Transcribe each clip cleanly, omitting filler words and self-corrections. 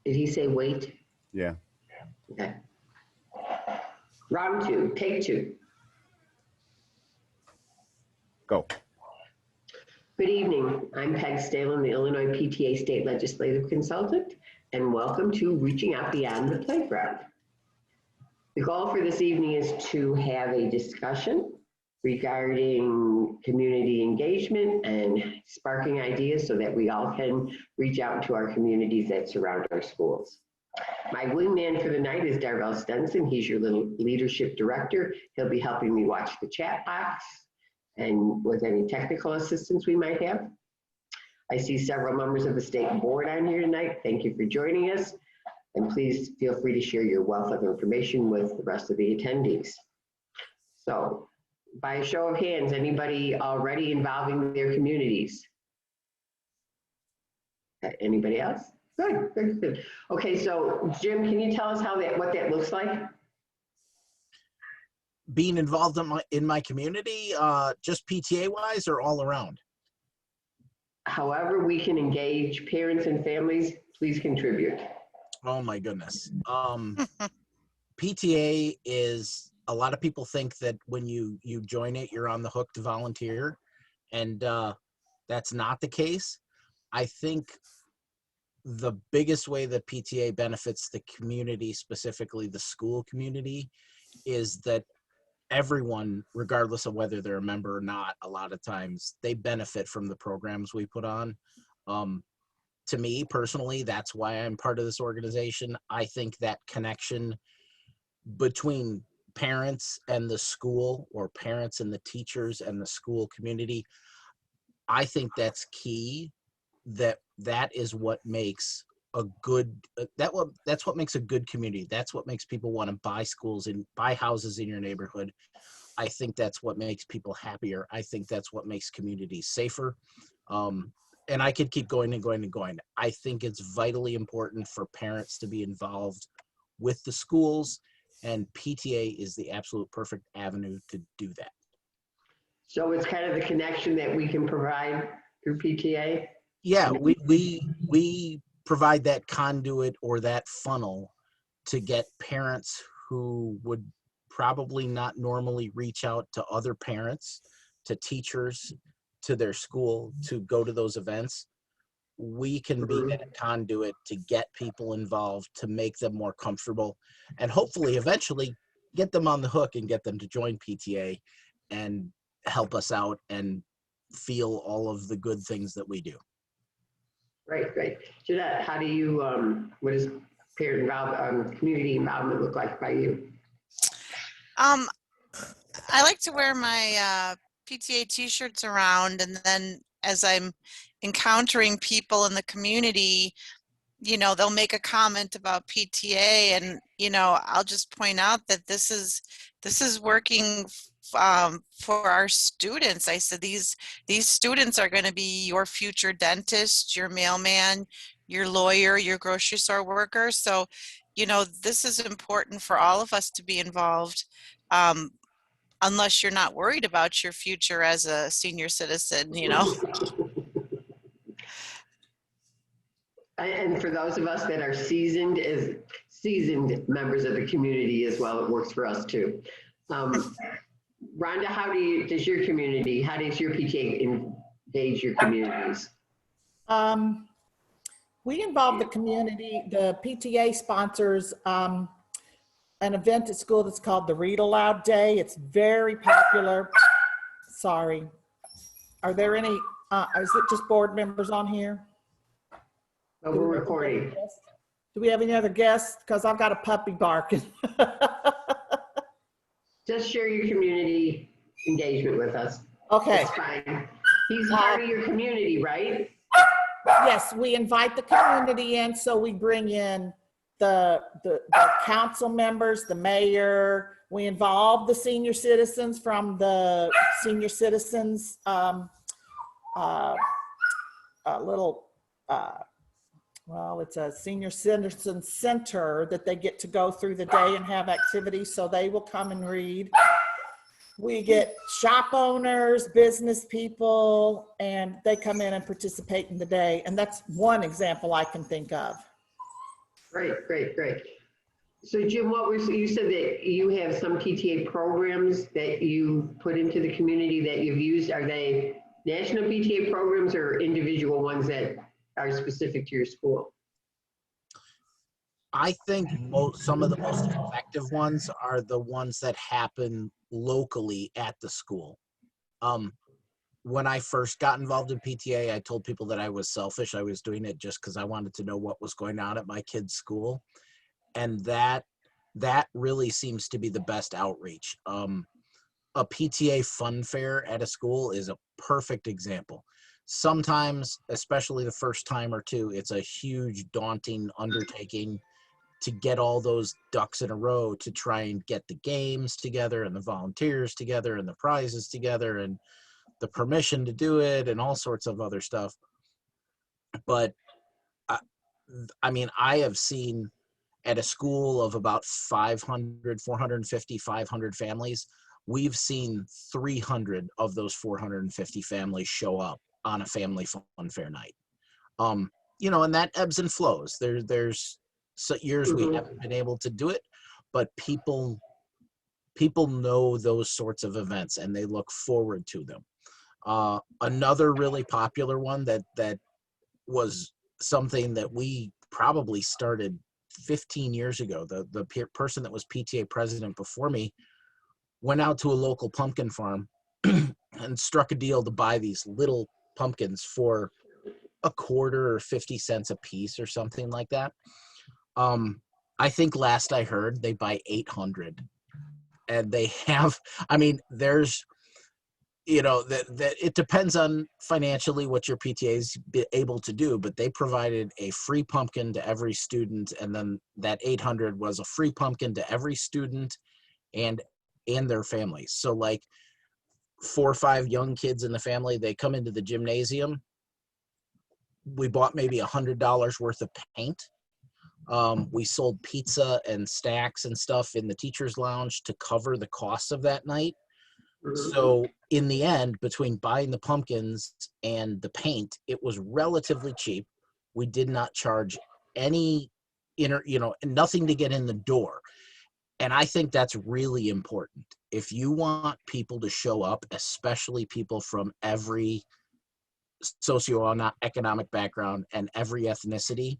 Did he say wait? Yeah. Okay. Round two, take two. Go. Good evening. I'm Peg Stalen, the Illinois PTA State Legislative Consultant, and welcome to Reaching Out Beyond the Playground. The goal for this evening is to have a discussion regarding community engagement and sparking ideas so that we all can reach out to our communities that surround our schools. My wingman for the night is Darrell Stenson. He's your little leadership director. He'll be helping me watch the chat box and with any technical assistance we might have. I see several members of the state board on here tonight. Thank you for joining us. And please feel free to share your wealth of information with the rest of the attendees. So, by a show of hands, anybody already involving their communities? Anybody else? Good, good, good. Okay, so Jim, can you tell us what that looks like? Being involved in my community, just PTA wise or all around? However we can engage parents and families, please contribute. Oh my goodness. PTA is, a lot of people think that when you join it, you're on the hook to volunteer, and that's not the case. I think the biggest way that PTA benefits the community, specifically the school community, is that everyone, regardless of whether they're a member or not, a lot of times they benefit from the programs we put on. To me personally, that's why I'm part of this organization. I think that connection between parents and the school, or parents and the teachers and the school community, I think that's key. That is what makes a good, that's what makes a good community. That's what makes people want to buy schools and buy houses in your neighborhood. I think that's what makes people happier. I think that's what makes communities safer. And I could keep going and going and going. I think it's vitally important for parents to be involved with the schools, and PTA is the absolute perfect avenue to do that. So it's kind of the connection that we can provide through PTA? Yeah, we provide that conduit or that funnel to get parents who would probably not normally reach out to other parents, to teachers, to their school to go to those events. We can be that conduit to get people involved, to make them more comfortable, and hopefully eventually get them on the hook and get them to join PTA and help us out and feel all of the good things that we do. Right, great. Jeanette, how do you, what does community involvement look like by you? I like to wear my PTA t-shirts around, and then as I'm encountering people in the community, you know, they'll make a comment about PTA, and, you know, I'll just point out that this is working for our students. I said, these students are going to be your future dentist, your mailman, your lawyer, your grocery store worker. So, you know, this is important for all of us to be involved, unless you're not worried about your future as a senior citizen, you know. And for those of us that are seasoned seasoned members of the community as well, it works for us too. Rhonda, how does your PTA engage your communities? We involve the community. The PTA sponsors an event at school that's called the Read Aloud Day. It's very popular. Sorry. Are there any, is it just board members on here? Oh, we're recording. Do we have any other guests? Because I've got a puppy barking. Just share your community engagement with us. Okay. It's fine. He's part of your community, right? Yes, we invite the community in, so we bring in the council members, the mayor. We involve the senior citizens from the senior citizens well, it's a senior citizen center that they get to go through the day and have activities, so they will come and read. We get shop owners, business people, and they come in and participate in the day. And that's one example I can think of. Great, great, great. So Jim, you said that you have some PTA programs that you put into the community that you've used. Are they national PTA programs or individual ones that are specific to your school? I think some of the most effective ones are the ones that happen locally at the school. When I first got involved in PTA, I told people that I was selfish. I was doing it just because I wanted to know what was going on at my kid's school. And that really seems to be the best outreach. A PTA fun fair at a school is a perfect example. Sometimes, especially the first time or two, it's a huge, daunting undertaking to get all those ducks in a row to try and get the games together and the volunteers together and the prizes together and the permission to do it and all sorts of other stuff. But I mean, I have seen at a school of about 500, 450, 500 families, we've seen 300 of those 450 families show up on a family fun fair night. You know, and that ebbs and flows. There's years we haven't been able to do it, but people know those sorts of events and they look forward to them. Another really popular one that was something that we probably started 15 years ago. The person that was PTA president before me went out to a local pumpkin farm and struck a deal to buy these little pumpkins for a quarter or 50 cents a piece or something like that. I think last I heard they buy 800, and they have, I mean, there's, you know, that it depends on financially what your PTA is able to do, but they provided a free pumpkin to every student, and then that 800 was a free pumpkin to every student and their families. So like 4 or 5 young kids in the family, they come into the gymnasium. We bought maybe $100 worth of paint. We sold pizza and snacks and stuff in the teacher's lounge to cover the cost of that night. So in the end, between buying the pumpkins and the paint, it was relatively cheap. We did not charge any nothing to get in the door. And I think that's really important. If you want people to show up, especially people from every socioeconomic background and every ethnicity,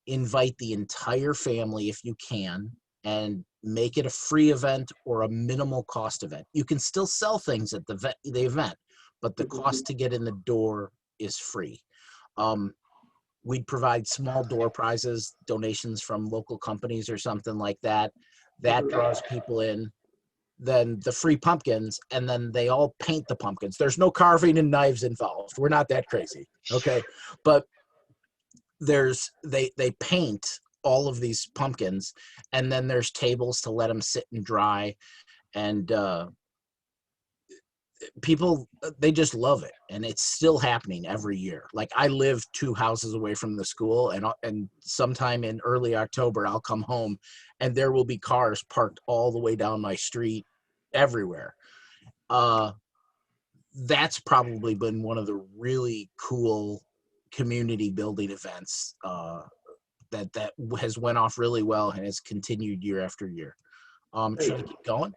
invite the entire family if you can, and make it a free event or a minimal cost event. You can still sell things at the event, but the cost to get in the door is free. We'd provide small door prizes, donations from local companies or something like that. That draws people in. Then the free pumpkins, and then they all paint the pumpkins. There's no carving and knives involved. We're not that crazy, okay? But they paint all of these pumpkins, and then there's tables to let them sit and dry, and people, they just love it, and it's still happening every year. Like, I live 2 houses away from the school, and sometime in early October I'll come home and there will be cars parked all the way down my street everywhere. That's probably been one of the really cool community building events that has went off really well and has continued year after year. Should I keep going?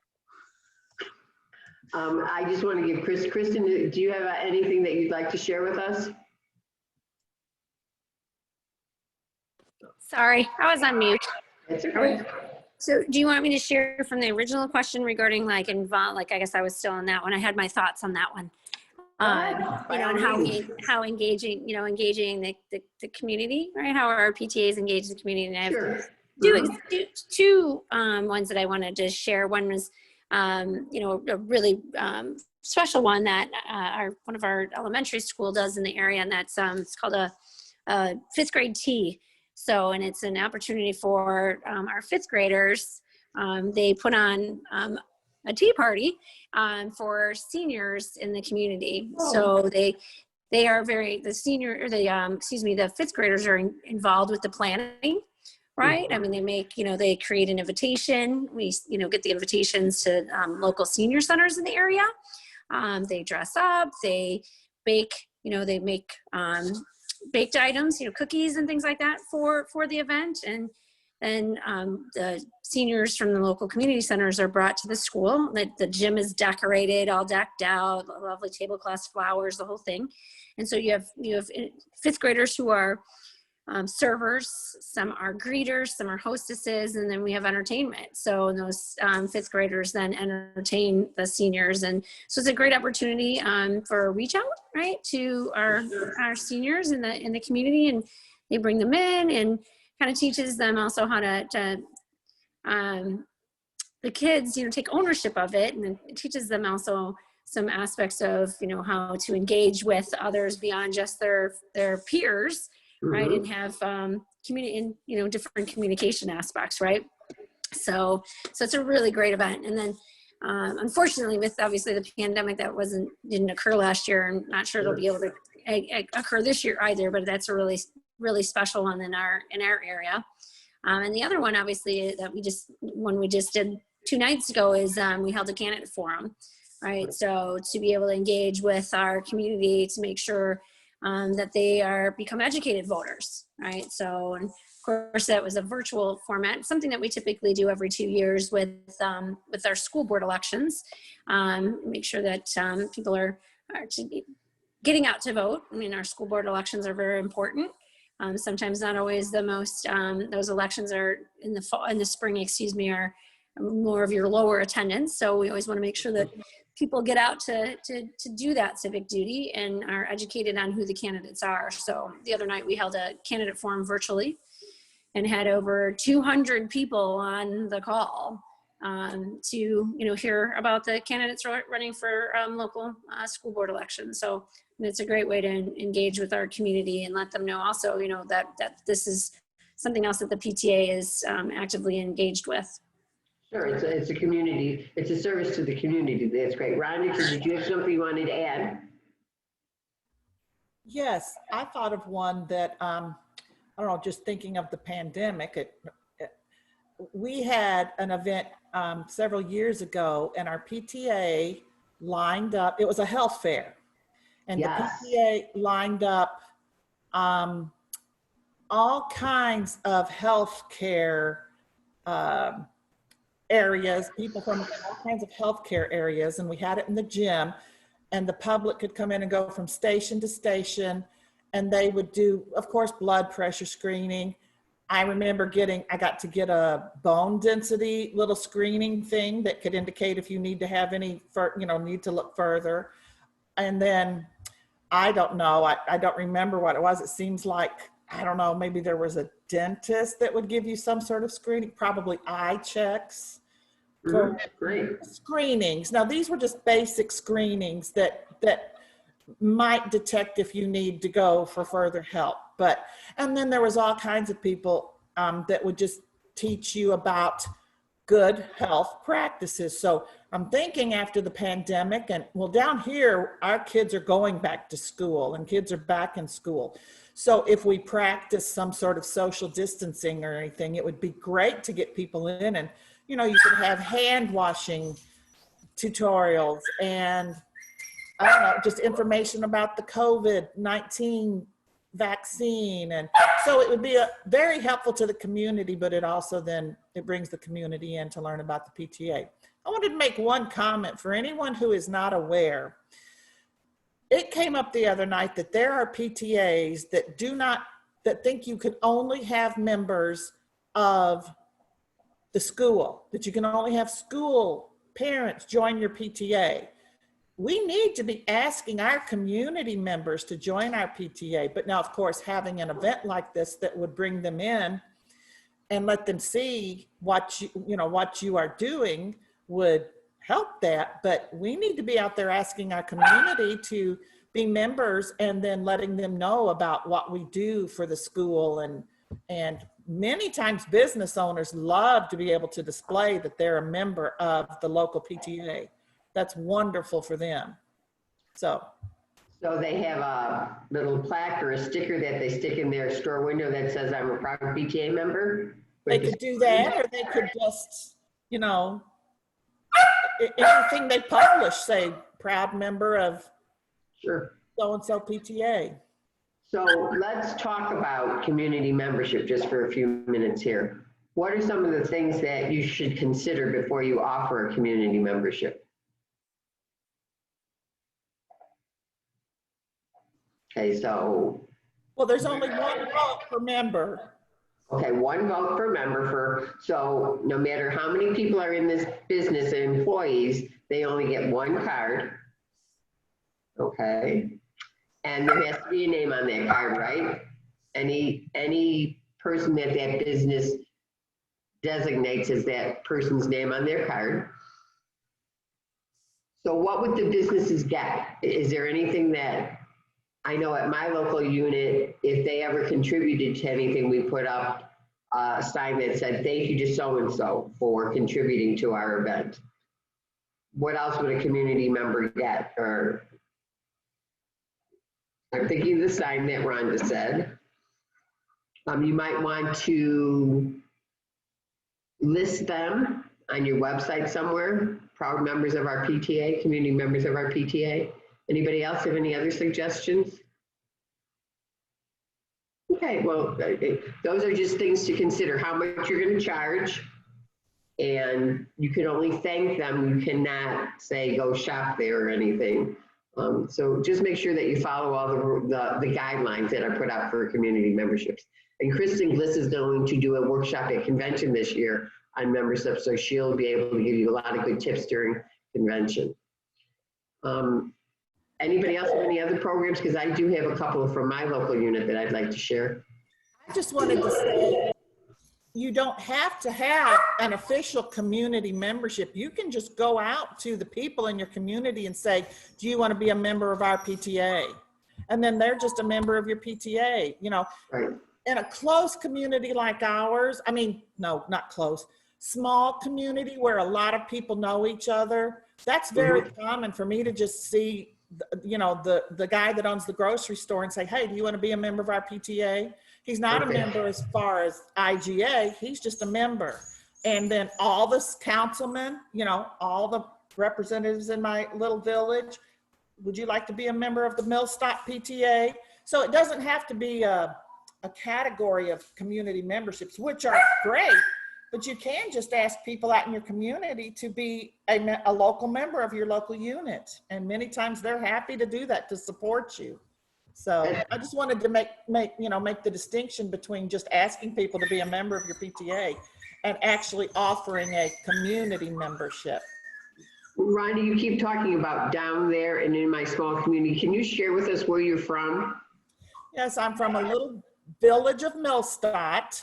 I just want to give Kristen, do you have anything that you'd like to share with us? Sorry, I was on mute. That's okay. So do you want me to share from the original question regarding like I guess I was still on that one. I had my thoughts on that one. And how engaging the community, right? How our PTAs engage the community. And I have two ones that I wanted to share. One was, a really special one that one of our elementary school does in the area, and that's it's called a 5th grade tea. So, and it's an opportunity for our 5th graders. They put on a tea party for seniors in the community. Oh. So they are the 5th graders are involved with the planning, right? I mean, they create an invitation. We, get the invitations to local senior centers in the area. They dress up, they bake, they make baked items, cookies and things like that for the event. And then the seniors from the local community centers are brought to the school. The gym is decorated, all decked out, lovely tablecloths, flowers, the whole thing. And so you have fifth graders who are servers, some are greeters, some are hostesses, and then we have entertainment. So those fifth graders then entertain the seniors. And so it's a great opportunity for a reach out, right, to our seniors in the community, and they bring them in and kind of teaches them also how to the kids, take ownership of it, and then it teaches them also some aspects of, how to engage with others beyond just their peers, right, and have different communication aspects, right? So it's a really great event. And then unfortunately, with obviously the pandemic, that didn't occur last year. I'm not sure it'll be able to occur this year either, but that's a really, really special one in our area. And the other one, obviously, that we just did 2 nights ago is we held a candidate forum, right? So to be able to engage with our community to make sure that they become educated voters, right? So, and of course, that was a virtual format, something that we typically do every 2 years with our school board elections. Make sure that people are getting out to vote. I mean, our school board elections are very important. Sometimes not always the most, those elections are in the spring, are more of your lower attendance. So we always want to make sure that people get out to do that civic duty and are educated on who the candidates are. So the other night we held a candidate forum virtually and had over 200 people on the call to hear about the candidates running for local school board elections. So it's a great way to engage with our community and let them know also that this is something else that the PTA is actively engaged with. Sure, it's a community, it's a service to the community. That's great. Rhonda, did you have something you wanted to add? Yes, I thought of one that, I don't know, just thinking of the pandemic, we had an event several years ago, and our PTA lined up, it was a health fair, and Yes. the PTA lined up all kinds of healthcare areas, people from all kinds of healthcare areas, and we had it in the gym, and the public could come in and go from station to station, and they would do, of course, blood pressure screening. I remember I got to get a bone density little screening thing that could indicate if you need to have any, need to look further. And then, I don't know, I don't remember what it was. It seems like, I don't know, maybe there was a dentist that would give you some sort of screening, probably eye checks. Great. Screenings. Now, these were just basic screenings that might detect if you need to go for further help. And then there was all kinds of people that would just teach you about good health practices. So I'm thinking after the pandemic, and well, down here, our kids are going back to school and kids are back in school. So if we practice some sort of social distancing or anything, it would be great to get people in, and you could have hand washing tutorials and I don't know, just information about the COVID-19 vaccine. And so it would be very helpful to the community, but it also then, it brings the community in to learn about the PTA. I wanted to make one comment for anyone who is not aware. It came up the other night that there are PTAs that think you could only have members of the school, that you can only have school parents join your PTA. We need to be asking our community members to join our PTA, but now, of course, having an event like this that would bring them in and let them see what you are doing would help that. But we need to be out there asking our community to be members and then letting them know about what we do for the school. And many times business owners love to be able to display that they're a member of the local PTA. That's wonderful for them. So they have a little plaque or a sticker that they stick in their store window that says, "I'm a proud PTA member." They could do that, or they could just, anything they publish, say, proud member of Sure. so-and-so PTA. So let's talk about community membership just for a few minutes here. What are some of the things that you should consider before you offer a community membership? Okay, so, Well, there's only one vote per member. okay, one vote per member so no matter how many people are in this business and employees, they only get one card. Okay, and there has to be a name on that card, right? Any person that that business designates as that person's name on their card. So what would the businesses get? Is there anything that, I know at my local unit, if they ever contributed to anything, we put up a sign that said, thank you to so-and-so for contributing to our event. What else would a community member get? Or I'm thinking of the sign that Rhonda said. You might want to list them on your website somewhere, proud members of our PTA, community members of our PTA. Anybody else have any other suggestions? Okay, well, those are just things to consider, how much you're going to charge. And you can only thank them. You cannot say go shop there or anything. So just make sure that you follow all the guidelines that are put out for community memberships. And Kristen Gliss is going to do a workshop at convention this year on membership, so she'll be able to give you a lot of good tips during convention. Anybody else have any other programs? Because I do have a couple from my local unit that I'd like to share. I just wanted to say, you don't have to have an official community membership. You can just go out to the people in your community and say, do you want to be a member of our PTA? And then they're just a member of your PTA, you know. Right. In a close community like ours, I mean, no, not close, small community where a lot of people know each other, that's very common for me to just see, you know, the guy that owns the grocery store and say, hey, do you want to be a member of our PTA? He's not a member as far as IGA, he's just a member. And then all the councilmen, you know, all the representatives in my little village, would you like to be a member of the Millstock PTA? So it doesn't have to be a category of community memberships, which are great, but you can just ask people out in your community to be a local member of your local unit. And many times they're happy to do that, to support you. So I just wanted to make the distinction between just asking people to be a member of your PTA and actually offering a community membership. Rhonda, you keep talking about down there and in my small community. Can you share with us where you're from? Yes, I'm from a little village of Millstock.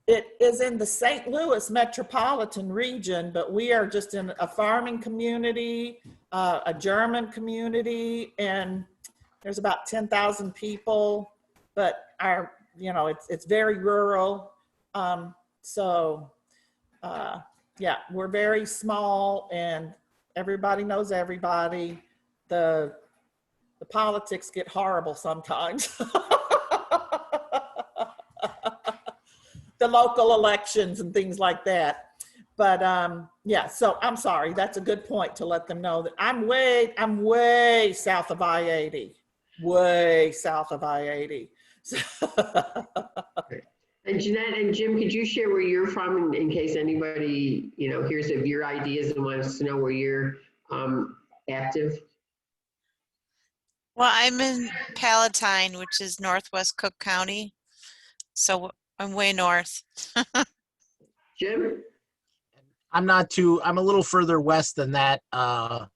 It is in the St. Louis metropolitan region, but we are just in a farming community, a German community, and there's about 10,000 people, but it's very rural. Yeah, we're very small and everybody knows everybody. The politics get horrible sometimes. The local elections and things like that. But yeah, so I'm sorry, that's a good point to let them know that I'm way south of I-80, way south of I-80. And Jeanette and Jim, could you share where you're from in case anybody, hears of your ideas and wants to know where you're active? Well, I'm in Palatine, which is northwest Cook County. So I'm way north. Jim? I'm a little further west than that. I'm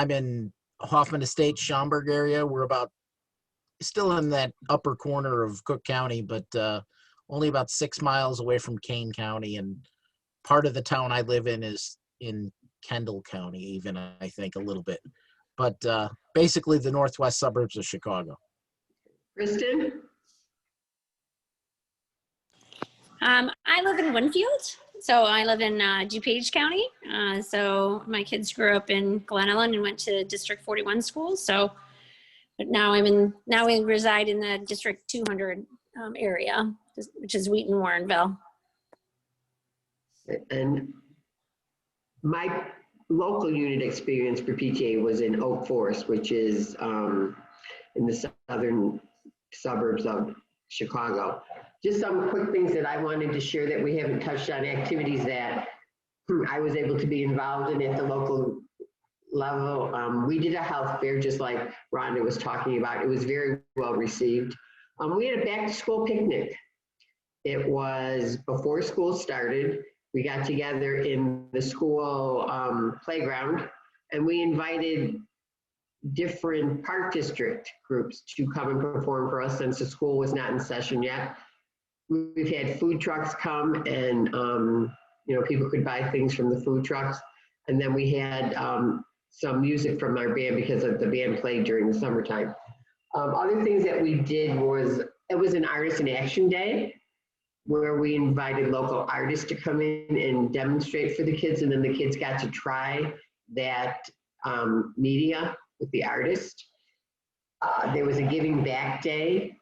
in Hoffman Estates, Schaumburg area. We're still in that upper corner of Cook County, but only about 6 miles away from Kane County. And part of the town I live in is in Kendall County, even, I think, a little bit. But basically the northwest suburbs of Chicago. Kristen? I live in Winfield, so I live in DuPage County. So my kids grew up in Glen Ellen and went to District 41 schools. So, but now we reside in the District 200 area, which is Wheaton, Warrenville. And my local unit experience for PTA was in Oak Forest, which is in the southern suburbs of Chicago. Just some quick things that I wanted to share that we haven't touched on, activities that I was able to be involved in at the local level. We did a health fair, just like Rhonda was talking about. It was very well received. We had a back to school picnic. It was before school started. We got together in the school playground, and we invited different park district groups to come and perform for us since the school was not in session yet. We've had food trucks come, and people could buy things from the food trucks. And then we had some music from our band because of the band played during the summertime. Other things that we did was, it was an artist in action day where we invited local artists to come in and demonstrate for the kids, and then the kids got to try that media with the artist. There was a giving back day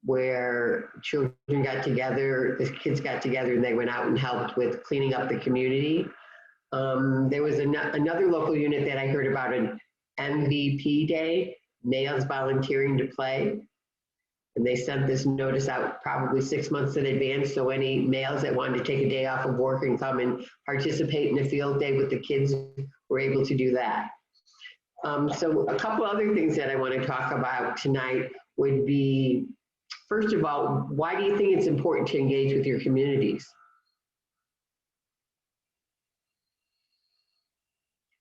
where children got together, the kids got together, and they went out and helped with cleaning up the community. There was another local unit that I heard about, an MVP day, males volunteering to play. And they sent this notice out probably 6 months in advance, so any males that wanted to take a day off of work and come and participate in a field day with the kids were able to do that. So a couple other things that I want to talk about tonight would be, first of all, why do you think it's important to engage with your communities?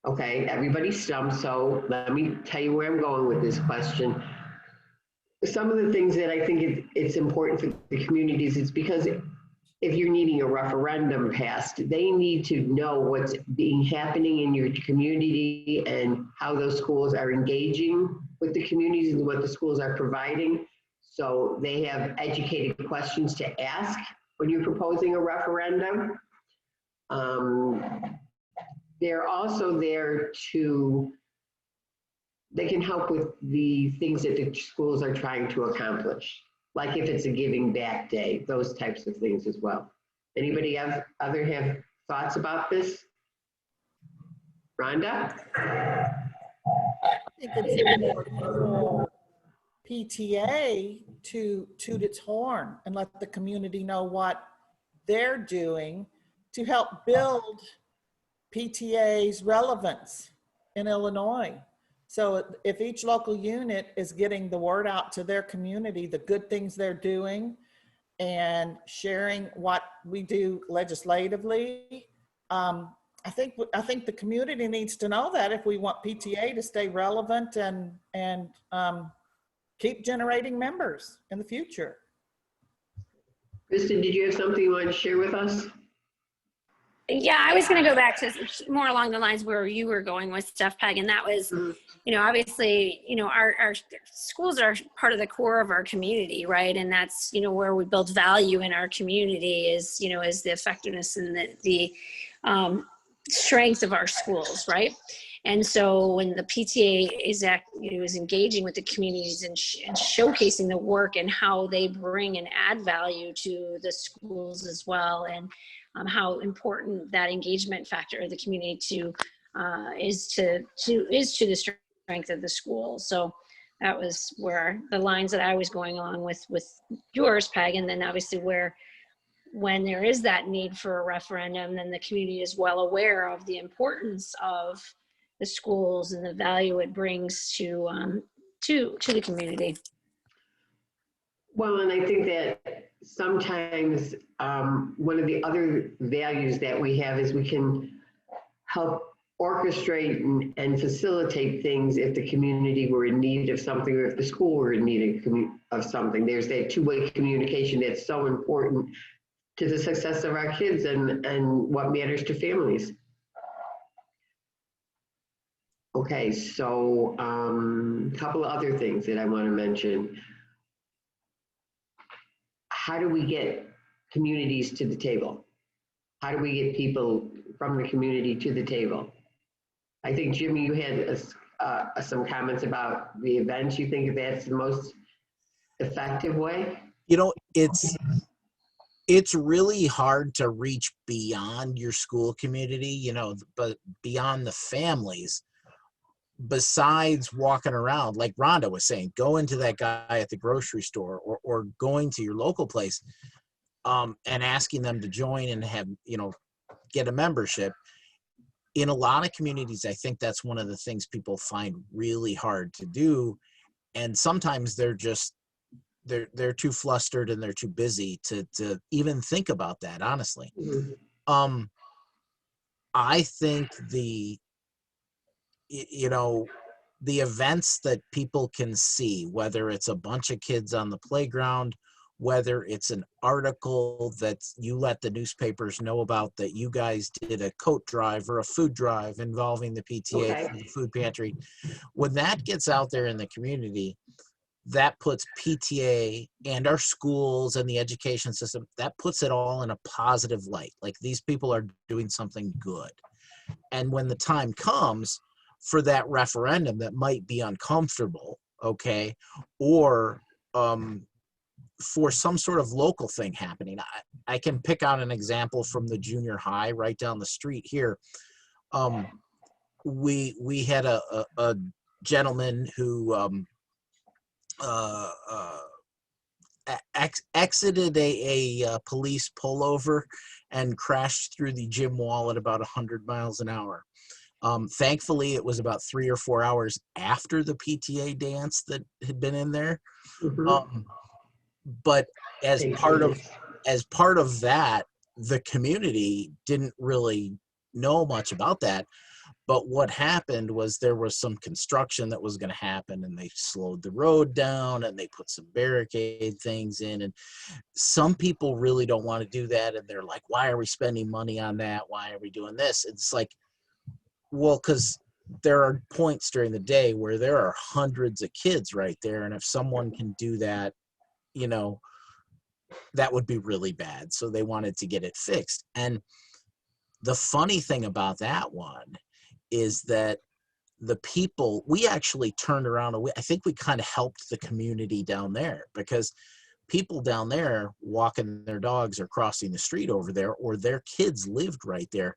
Okay, everybody's stumped, so let me tell you where I'm going with this question. Some of the things that I think it's important for the communities is because if you're needing a referendum passed, they need to know what's happening in your community and how those schools are engaging with the communities and what the schools are providing. So they have educated questions to ask when you're proposing a referendum. They're also there they can help with the things that the schools are trying to accomplish, like if it's a giving back day, those types of things as well. Anybody have thoughts about this? Rhonda? I think it's important for PTA to toot its horn and let the community know what they're doing to help build PTA's relevance in Illinois. So if each local unit is getting the word out to their community, the good things they're doing, and sharing what we do legislatively, I think the community needs to know that if we want PTA to stay relevant and keep generating members in the future. Kristen, did you have something you wanted to share with us? Yeah, I was going to go back to more along the lines where you were going with stuff, Peg, and that was, obviously, our schools are part of the core of our community, right? And that's, where we build value in our community is the effectiveness and the strength of our schools, right? And so when the PTA is engaging with the communities and showcasing the work and how they bring and add value to the schools as well, and how important that engagement factor of the community is to the strength of the school. So that was where the lines that I was going along with yours, Peg, and then obviously when there is that need for a referendum, then the community is well aware of the importance of the schools and the value it brings to the community. Well, and I think that sometimes one of the other values that we have is we can help orchestrate and facilitate things if the community were in need of something, or if the school were in need of something. There's that two-way communication that's so important to the success of our kids and what matters to families. Okay, so a couple of other things that I want to mention. How do we get communities to the table? How do we get people from the community to the table? I think, Jimmy, you had some comments about the events. You think that's the most effective way? It's really hard to reach beyond your school community, but beyond the families. besides walking around, like Rhonda was saying, go into that guy at the grocery store, or going to your local place, and asking them to join and have, get a membership. In a lot of communities, I think that's one of the things people find really hard to do. And sometimes they're too flustered and they're too busy to even think about that, honestly. Mhm. I think the events that people can see, whether it's a bunch of kids on the playground, whether it's an article that you let the newspapers know about, that you guys did a coat drive or a food drive involving the PTA Okay. for the food pantry, when that gets out there in the community, that puts PTA and our schools and the education system, that puts it all in a positive light. Like, these people are doing something good. And when the time comes for that referendum that might be uncomfortable, okay, or for some sort of local thing happening, I can pick out an example from the junior high right down the street here. We had a gentleman who exited a police pullover and crashed through the gym wall at about 100 miles an hour. Thankfully, it was about 3 or 4 hours after the PTA dance that had been in there. Mhm. But as Thank part goodness. of that, the community didn't really know much about that. But what happened was there was some construction that was going to happen, and they slowed the road down and they put some barricade things in. And some people really don't want to do that. And they're like, why are we spending money on that? Why are we doing this? It's like, well, because there are points during the day where there are hundreds of kids right there. And if someone can do that, that would be really bad. So they wanted to get it fixed. And the funny thing about that one is that the people, we actually turned around, and I think we kind of helped the community down there, because people down there walking their dogs or crossing the street over there, or their kids lived right there,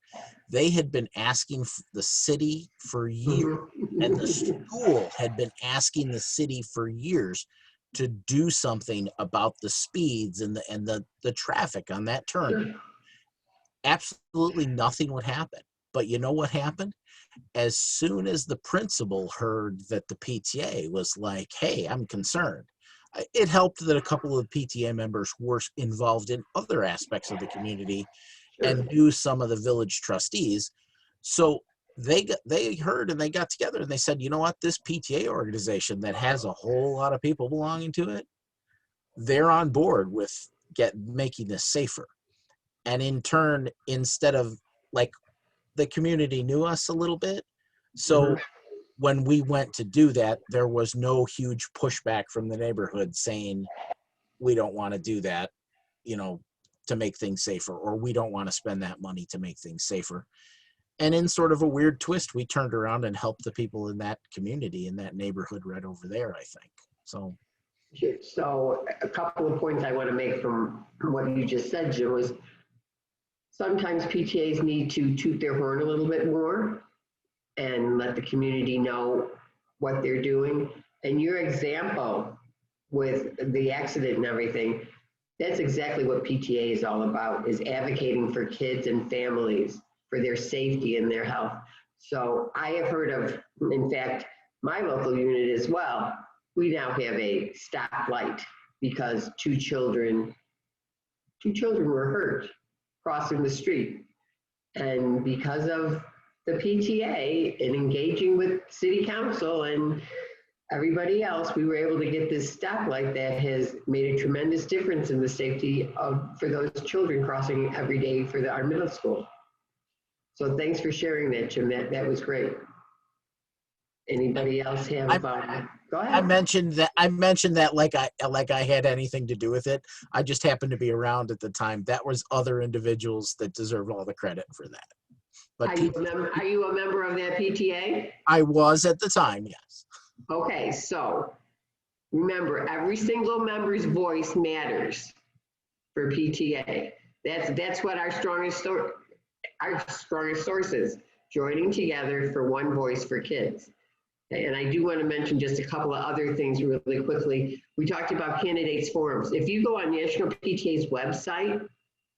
they had been asking the city for years, and the Mhm. school had been asking the city for years to do something about the speeds and the traffic on that turn. Sure. Absolutely nothing would happen. But you know what happened? As soon as the principal heard that the PTA was like, hey, I'm concerned, it helped that a couple of PTA members were involved in other aspects of the community Sure. and knew some of the village trustees. So they heard, and they got together and they said, you know what, this PTA organization that has a whole lot of people belonging to it, they're on board with making this safer. And in turn, instead of, like, the community knew us a little bit, so Mhm. when we went to do that, there was no huge pushback from the neighborhood saying, we don't want to do that, to make things safer, or we don't want to spend that money to make things safer. And in sort of a weird twist, we turned around and helped the people in that community, in that neighborhood right over there, I think. So, Sure. So a couple of points I want to make from what you just said, Jim, was sometimes PTAs need to toot their horn a little bit more and let the community know what they're doing. And your example with the accident and everything, that's exactly what PTA is all about, is advocating for kids and families, for their safety and their health. So I have heard of, in fact, my local unit as well, we now have a stoplight because two children were hurt crossing the street. And because of the PTA and engaging with city council and everybody else, we were able to get this stoplight that has made a tremendous difference in the safety for those children crossing every day for our middle school. So thanks for sharing that, Jim. That was great. Anybody else have, go I ahead. mentioned that like I had anything to do with it. I just happened to be around at the time. That was other individuals that deserve all the credit for that. But Are you a member of that PTA? I was at the time, yes. Okay, so remember, every single member's voice matters for PTA. That's what our strongest source is, joining together for one voice for kids. And I do want to mention just a couple of other things really quickly. We talked about candidates forums. If you go on National PTA's website,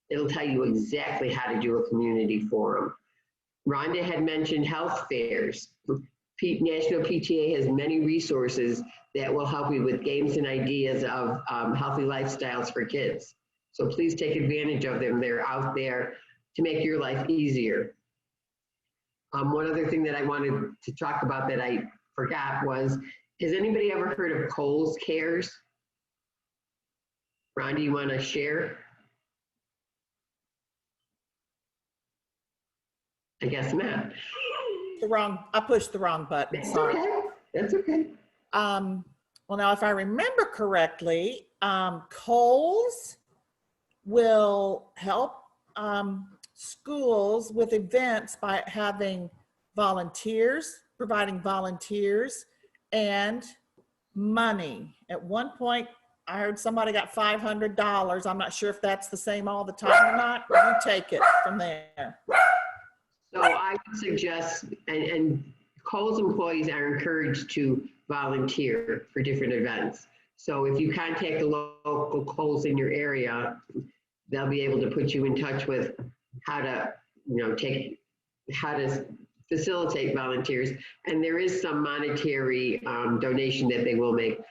it'll tell you exactly how to do a community forum. Rhonda had mentioned health fairs. National PTA has many resources that will help you with games and ideas of healthy lifestyles for kids. So please take advantage of them. They're out there to make your life easier. One other thing that I wanted to talk about that I forgot was, has anybody ever heard of Kohl's Cares? Rhonda, you want to share? I guess not. I pushed the wrong button, That's sorry. okay. That's okay. Well, now, if I remember correctly, Kohl's will help schools with events by having volunteers, providing volunteers and money. At one point, I heard somebody got $500. I'm not sure if that's the same all the time or not, but you take it from there. So I would suggest, and Kohl's employees are encouraged to volunteer for different events. So if you contact the local Kohl's in your area, they'll be able to put you in touch with how to, how to facilitate volunteers. And there is some monetary donation that they will make.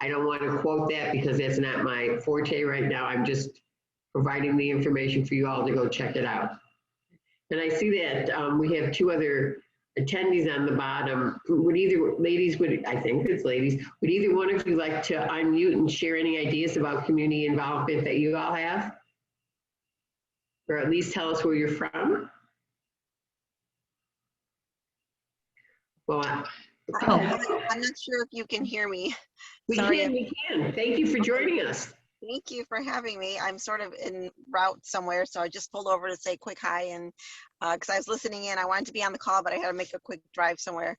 I don't want to quote that because that's not my forte right now. I'm just providing the information for you all to go check it out. And I see that we have two other attendees on the bottom. Would either ladies, I think it's ladies, would either one of you like to unmute and share any ideas about community involvement that you all have? Or at least tell us where you're from? Well, I'm not sure if you can hear me. we can. Thank you for joining us. Thank you for having me. I'm sort of en route somewhere, so I just pulled over to say quick hi, and because I was listening in, I wanted to be on the call, but I had to make a quick drive somewhere.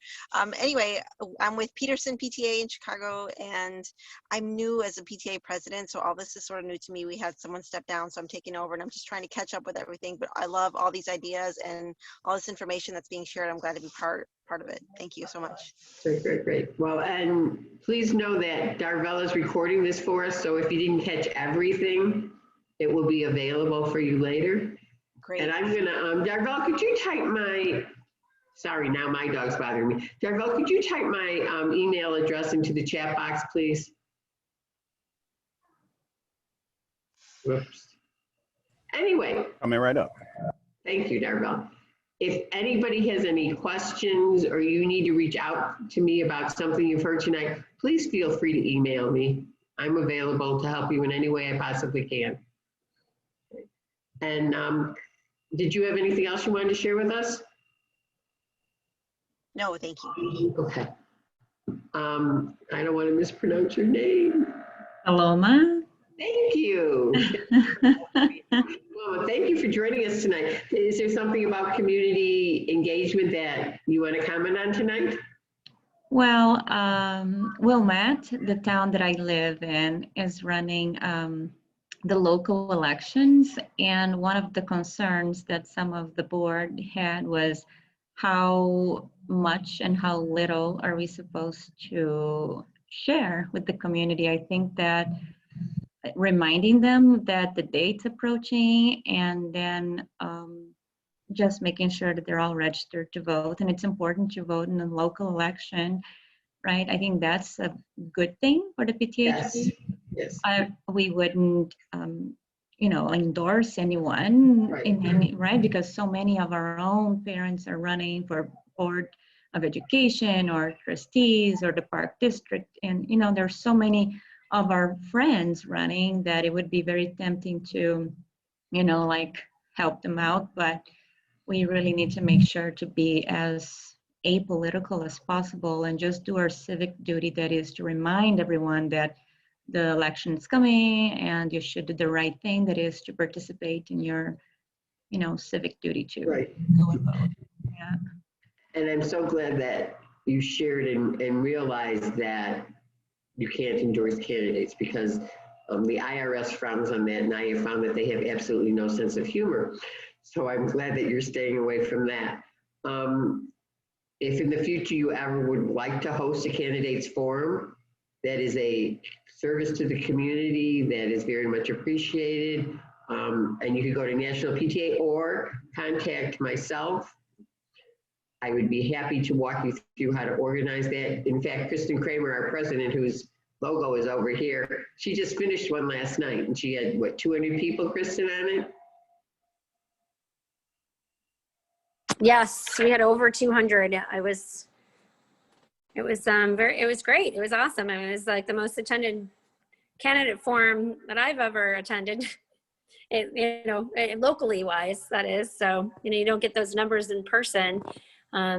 Anyway, I'm with Peterson PTA in Chicago, and I'm new as a PTA president, so all this is sort of new to me. We had someone step down, so I'm taking over, and I'm just trying to catch up with everything, but I love all these ideas and all this information that's being shared. I'm glad to be part of it. Thank you so much. Great. Well, and please know that Darvell is recording this for us, so if you didn't catch everything, it will be available for you later. Great. And I'm gonna, Darvell, could you type my, sorry, now my dog's bothering me. Darvell, could you type my email address into the chat box, please? Whoops. Anyway. Coming right up. Thank you, Darvell. If anybody has any questions or you need to reach out to me about something you've heard tonight, please feel free to email me. I'm available to help you in any way I possibly can. And did you have anything else you wanted to share with us? No, thank you. Okay. I don't want to mispronounce your name. Paloma. Thank you. Well, thank you for joining us tonight. Is there something about community engagement that you want to comment on tonight? Well, Wilmette, the town that I live in, is running the local elections. And one of the concerns that some of the board had was how much and how little are we supposed to share with the community. I think that reminding them that the date's approaching, and then just making sure that they're all registered to vote. And it's important to vote in a local election, right? I think that's a good thing for the PTA. Yes. We wouldn't, endorse anyone in any, right? Because so many of our own parents are running for board of education or trustees or the park district. And, there's so many of our friends running that it would be very tempting to, help them out. But we really need to make sure to be as apolitical as possible and just do our civic duty, that is to remind everyone that the election is coming and you should do the right thing, that is to participate in your, civic duty to go and vote. Yeah. And I'm so glad that you shared and realized that you can't endorse candidates, because the IRS frowns on that, and I have found that they have absolutely no sense of humor. So I'm glad that you're staying away from that. if in the future you ever would like to host a candidates forum, that is a service to the community that is very much appreciated. And you could go to National PTA or contact myself. I would be happy to walk you through how to organize that. In fact, Kristen Kramer, our president, whose logo is over here, she just finished one last night and she had, what, 200 people, Kristen, on it? Yes, we had over 200. It was great. It was awesome. I mean, it was like the most attended candidate forum that I've ever attended. Locally wise, that is. So, you don't get those numbers in person.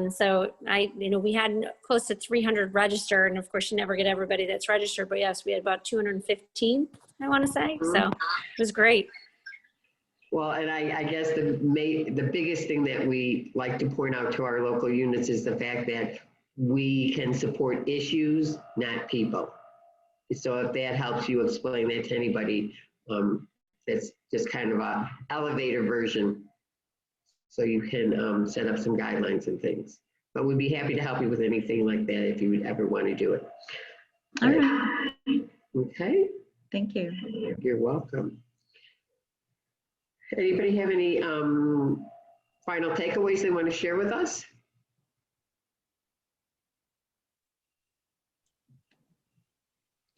So we had close to 300 registered, and of course you never get everybody that's registered, but yes, we had about 215, I want to say. So it was great. Well, and I guess the biggest thing that we like to point out to our local units is the fact that we can support issues, not people. So if that helps you explain that to anybody, that's just kind of a elevator version. So you can set up some guidelines and things. But we'd be happy to help you with anything like that if you would ever want to do it. All right. Okay. Thank you. You're welcome. Anybody have any final takeaways they want to share with us?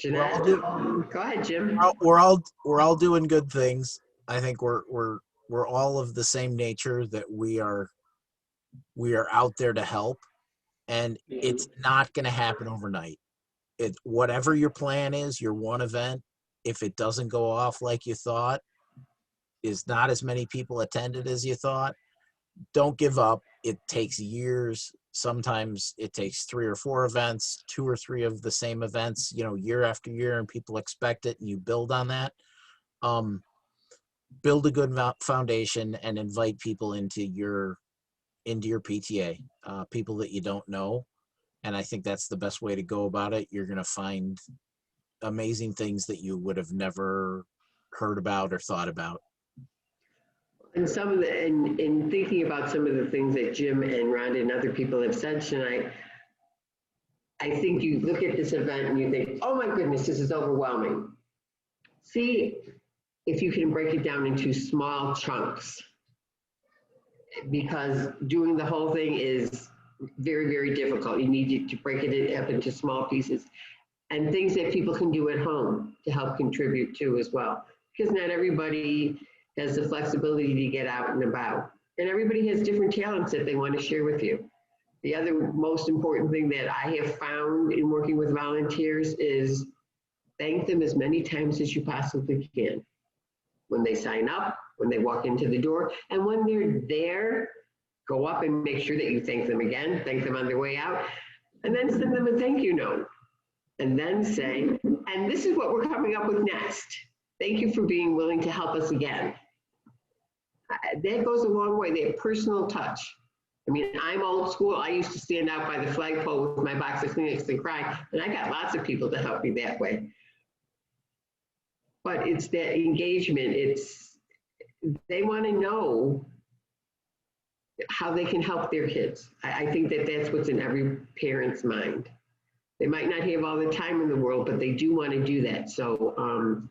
Jeanette? Go ahead, Jim. We're all doing good things. I think we're all of the same nature, that we are out there to help, and it's not going to happen overnight. Whatever your plan is, your one event, if it doesn't go off like you thought, is not as many people attended as you thought, don't give up. It takes years. Sometimes it takes 3 or 4 events, 2 or 3 of the same events, year after year, and people expect it, and you build on that. Build a good foundation and invite people into your PTA, people that you don't know. And I think that's the best way to go about it. You're going to find amazing things that you would have never heard about or thought about. And in thinking about some of the things that Jim and Rhonda and other people have said tonight, I think you look at this event and you think, oh my goodness, this is overwhelming. See if you can break it down into small chunks, because doing the whole thing is very, very difficult. You need to break it up into small pieces and things that people can do at home to help contribute to as well, because not everybody has the flexibility to get out and about. And everybody has different talents that they want to share with you. The other most important thing that I have found in working with volunteers is thank them as many times as you possibly can. When they sign up, when they walk into the door, and when they're there, go up and make sure that you thank them again, thank them on their way out, and then send them a thank you note. And then say, and this is what we're coming up with next. Thank you for being willing to help us again. That goes a long way. They have personal touch. I mean, I'm old school. I used to stand out by the flagpole with my box of Kleenex and cry, and I got lots of people to help me that way. But it's that engagement. They want to know how they can help their kids. I think that that's what's in every parent's mind. They might not have all the time in the world, but they do want to do that. So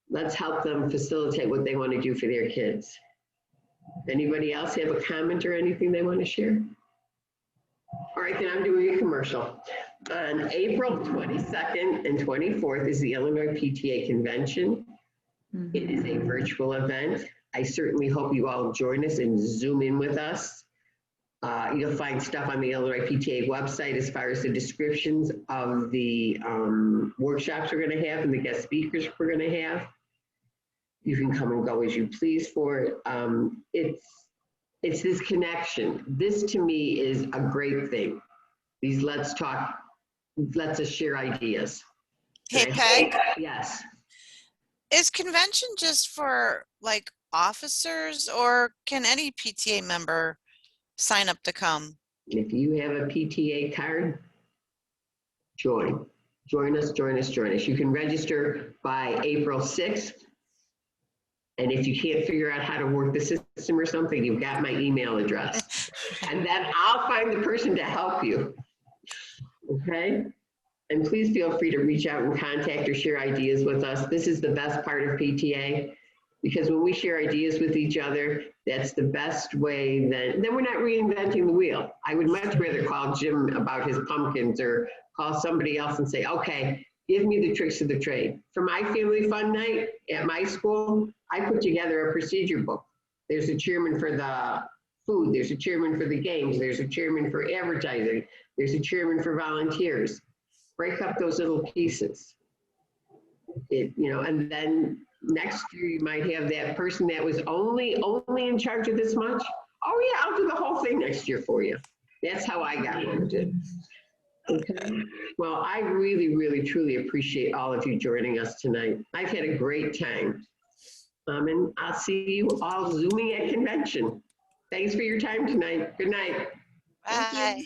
let's help them facilitate what they want to do for their kids. Anybody else have a comment or anything they want to share? All right, then I'm doing a commercial. On April 22nd and 24th is the Illinois PTA Convention. It is a virtual event. I certainly hope you all join us and Zoom in with us. You'll find stuff on the Illinois PTA website as far as the descriptions of the workshops we're going to have and the guest speakers we're going to have. You can come and go as you please for it. It's this connection. This to me is a great thing. These let's us share ideas. Hey, Peg. Yes. Is convention just for like officers, or can any PTA member sign up to come? If you have a PTA card, join. Join us. You can register by April 6th. And if you can't figure out how to work the system or something, you've got my email address. And then I'll find the person to help you. Okay? And please feel free to reach out and contact or share ideas with us. This is the best part of PTA, because when we share ideas with each other, that's the best way. Then we're not reinventing the wheel. I would much rather call Jim about his pumpkins or call somebody else and say, okay, give me the tricks of the trade. For my family fun night at my school, I put together a procedure book. There's a chairman for the food, there's a chairman for the games, there's a chairman for advertising, there's a chairman for volunteers. Break up those little pieces. And then next year you might have that person that was only in charge of this much. Oh yeah, I'll do the whole thing next year for you. That's how I got moved in. Okay. Well, I really, really, truly appreciate all of you joining us tonight. I've had a great time. And I'll see you all Zooming at convention. Thanks for your time tonight. Good night. Bye.